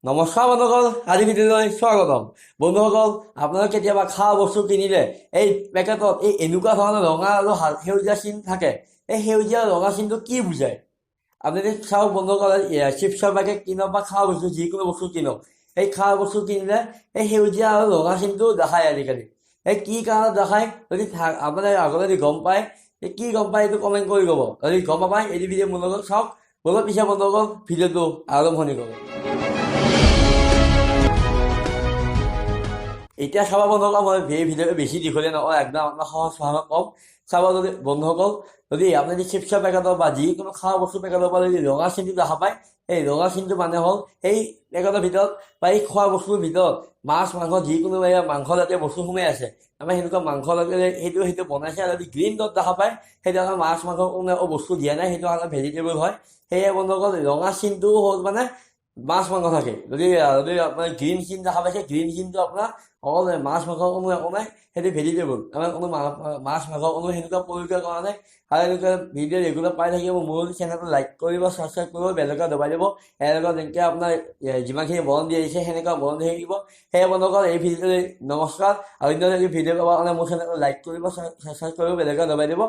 নমস্কাৰ বন্ধুসকল, আজি ভিডিঅ'লৈ স্বাগতম। বন্ধুসকল, আপোনালোকে কেতিয়াবা খোৱা বস্তু কিনিলে এই পেকেটত এনেকুৱা ধৰণৰ ৰঙা আৰু সেউজীয়া চিন থাকে। এই সেউজীয়া ৰঙা চিনটো কি বুজায়? আপুনি চাওক বন্ধুসকল, চিপছৰ পেকেট কিনক বা খোৱা বস্তু যিকোনো বস্তু কিনক, এই খোৱা বস্তু কিনিলে এই সেউজীয়া আৰু ৰঙা চিনটো দেখায় আজিকালি। এই কি কাৰণত দেখায়? যদি আপুনি আগতে যদি গম পায়, কি গম পায় এইটো কমেণ্ট কৰি ক'ব। যদি গম নাপায় এইটো ভিডিঅ' মোৰ লগত চাওক। বলক পিছে বন্ধুসকল, ভিডিঅ'টো আৰম্ভণি কৰোঁ। এতিয়া চাব বন্ধুসকল, মই ভিডিঅ'টো বেছি দীঘলীয়া নকওঁ, একদম আপোনাক সহজ ভাষাত কম। চাব যদি বন্ধুসকল, যদি আপুনি যদি চিপছৰ পেকেটৰ বা যিকোনো খোৱা বস্তু পেকেটৰ পৰা যদি ৰঙা চিনটো দেখা পায়, এই ৰঙা চিনটো মানে হ'ল এই পেকেটৰ ভিতৰত বা এই খোৱা বস্তুৰ ভিতৰত মাছ মাংস যিকোনো মাংস জাতীয় বস্তু সোমাই আছে। আমাৰ সেনেকুৱা মাংস জাতীয় সেইটো বনাইছে। আৰু যদি গ্ৰীণ ডট দেখা পায়, সেইটো আমাৰ মাছ মাংস কোনো বস্তু দিয়া নাই, সেইটো আমাৰ ভেজিটেবল হয়। সেয়ে বন্ধুসকল, ৰঙা চিনটো হ'ল মানে মাছ মাংস থাকে। যদি আপোনাৰ গ্ৰীণ চিন দেখা পাইছে, গ্ৰীণ চিনটো আপোনাৰ অকল মাছ মাংস কোনো একো নাই, সেইটো ভেজিটেবল। আমাৰ কোনো মাছ মাংস কোনো সেনেকুৱা প্ৰয়োগ কৰা নাই। আৰু এনেকুৱা ভিডিঅ' ৰেগুলাৰ পাই থাকিব। মোৰ চেনেলটো লাইক কৰিব, ছাবস্ক্ৰাইব কৰিব, বেলকা দবাই দিব। এনেকুৱা যেনেকৈ আপোনাৰ যিমানখিনি বৰণ দি আহিছে সেনেকুৱা বৰণ দি থাকিব। সেয়ে বন্ধুসকল, এই ভিডিঅ'লৈ নমস্কাৰ। আৰু অন্য ভিডিঅ' পাবৰ কাৰণে মোৰ চেনেলটো লাইক কৰিব, ছাবস্ক্ৰাইব কৰিব, বেলকা দবাই দিব।